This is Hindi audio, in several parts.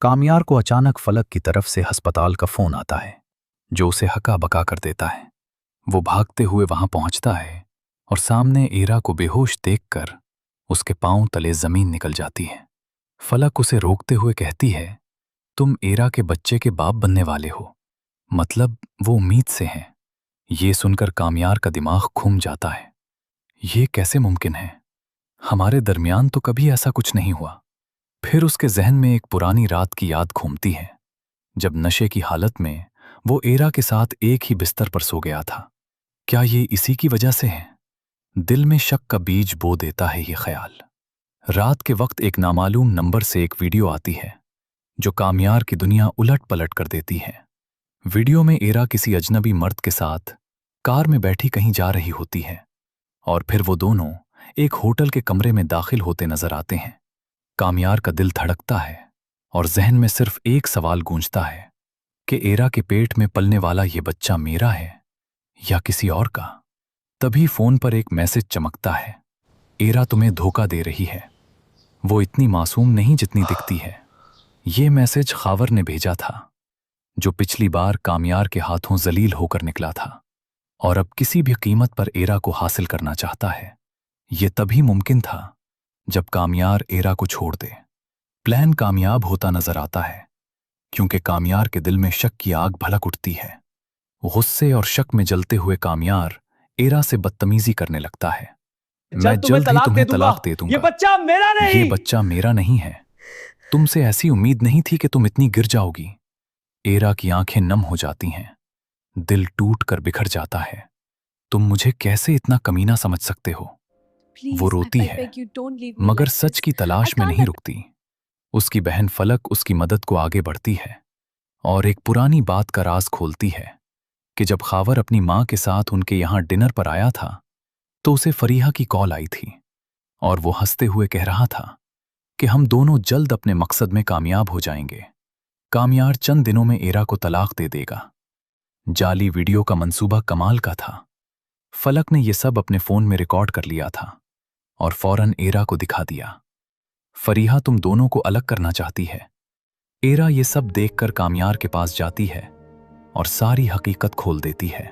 कामयार को अचानक फलक की तरफ से अस्पताल का फोन आता है, जो उसे हका बका कर देता है। वो भागते हुए वहां पहुंचता है और सामने एरा को बेहोश देखकर उसके पांव तले जमीन निकल जाती है। फलक उसे रोकते हुए कहती है, तुम एरा के बच्चे के बाप बनने वाले हो, मतलब वो उम्मीद से हैं। ये सुनकर कामयार का दिमाग घूम जाता है। ये कैसे मुमकिन है? हमारे दरमियान तो कभी ऐसा कुछ नहीं हुआ। फिर उसके जहन में एक पुरानी रात की याद घूमती है, जब नशे की हालत में वो एरा के साथ एक ही बिस्तर पर सो गया था। क्या ये इसी की वजह से है? दिल में शक का बीज बो देता है ये ख्याल। रात के वक्त एक नामालूम नंबर से एक वीडियो आती है, जो कामयार की दुनिया उलट पलट कर देती है। वीडियो में एरा किसी अजनबी मर्द के साथ कार में बैठी कहीं जा रही होती है, और फिर वो दोनों एक होटल के कमरे में दाखिल होते नजर आते हैं। कामयार का दिल धड़कता है और जहन में सिर्फ एक सवाल गूंजता है कि एरा के पेट में पलने वाला ये बच्चा मेरा है या किसी और का। तभी फोन पर एक मैसेज चमकता है, एरा तुम्हें धोखा दे रही है। वो इतनी मासूम नहीं जितनी दिखती है। ये मैसेज खावर ने भेजा था, जो पिछली बार कामयार के हाथों जलील होकर निकला था और अब किसी भी कीमत पर एरा को हासिल करना चाहता है। ये तभी मुमकिन था जब कामयार एरा को छोड़ दे। प्लान कामयाब होता नजर आता है, क्योंकि कामयार के दिल में शक की आग भड़क उठती है। गुस्से और शक में जलते हुए कामयार एरा से बदतमीजी करने लगता है। मैं जल्द ही तुम्हें तलाक दे दूंगा। ये बच्चा मेरा नहीं। ये बच्चा मेरा नहीं है। तुमसे ऐसी उम्मीद नहीं थी कि तुम इतनी गिर जाओगी। एरा की आंखें नम हो जाती हैं, दिल टूट कर बिखर जाता है। तुम मुझे कैसे इतना कमीना समझ सकते हो? वो रोती है, मगर सच की तलाश में नहीं रुकती। उसकी बहन फलक उसकी मदद को आगे बढ़ती है और एक पुरानी बात का राज खोलती है कि जब खावर अपनी मां के साथ उनके यहां डिनर पर आया था, तो उसे फरीहा की कॉल आई थी और वो हंसते हुए कह रहा था कि हम दोनों जल्द अपने मकसद में कामयाब हो जाएंगे। कामयार चंद दिनों में एरा को तलाक दे देगा। जाली वीडियो का मंसूबा कमाल का था। फलक ने यह सब अपने फोन में रिकॉर्ड कर लिया था और फौरन एरा को दिखा दिया। फरीहा तुम दोनों को अलग करना चाहती है। एरा ये सब देखकर कामयार के पास जाती है और सारी हकीकत खोल देती है।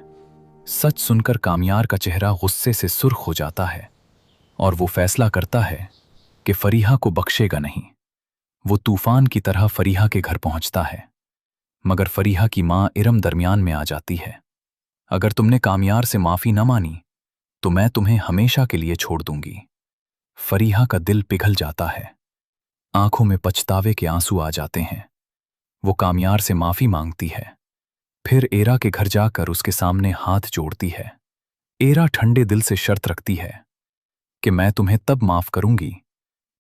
सच सुनकर कामयार का चेहरा गुस्से से सुर्ख हो जाता है और वो फैसला करता है कि फरीहा को बख्शेगा नहीं। वो तूफान की तरह फरीहा के घर पहुंचता है, मगर फरीहा की मां इरम दरमियान में आ जाती है। अगर तुमने कामयार से माफी न मानी तो मैं तुम्हें हमेशा के लिए छोड़ दूंगी। फरीहा का दिल पिघल जाता है, आंखों में पछतावे के आंसू आ जाते हैं। वो कामयार से माफी मांगती है, फिर एरा के घर जाकर उसके सामने हाथ जोड़ती है। एरा ठंडे दिल से शर्त रखती है कि मैं तुम्हें तब माफ करूंगी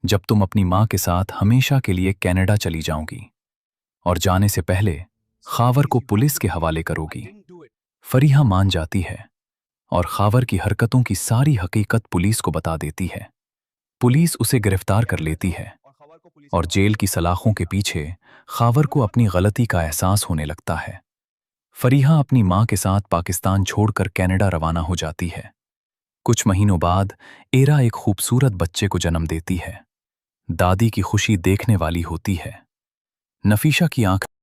जब तुम अपनी मां के साथ हमेशा के लिए कनाडा चली जाओगी और जाने से पहले खावर को पुलिस के हवाले करोगी। फरीहा मान जाती है और खावर की हरकतों की सारी हकीकत पुलिस को बता देती है। पुलिस उसे गिरफ्तार कर लेती है और जेल की सलाखों के पीछे खावर को अपनी गलती का एहसास होने लगता है। फरीहा अपनी मां के साथ पाकिस्तान छोड़कर कनाडा रवाना हो जाती है। कुछ महीनों बाद एरा एक खूबसूरत बच्चे को जन्म देती है। दादी की खुशी देखने वाली होती है। नफीशा की आंख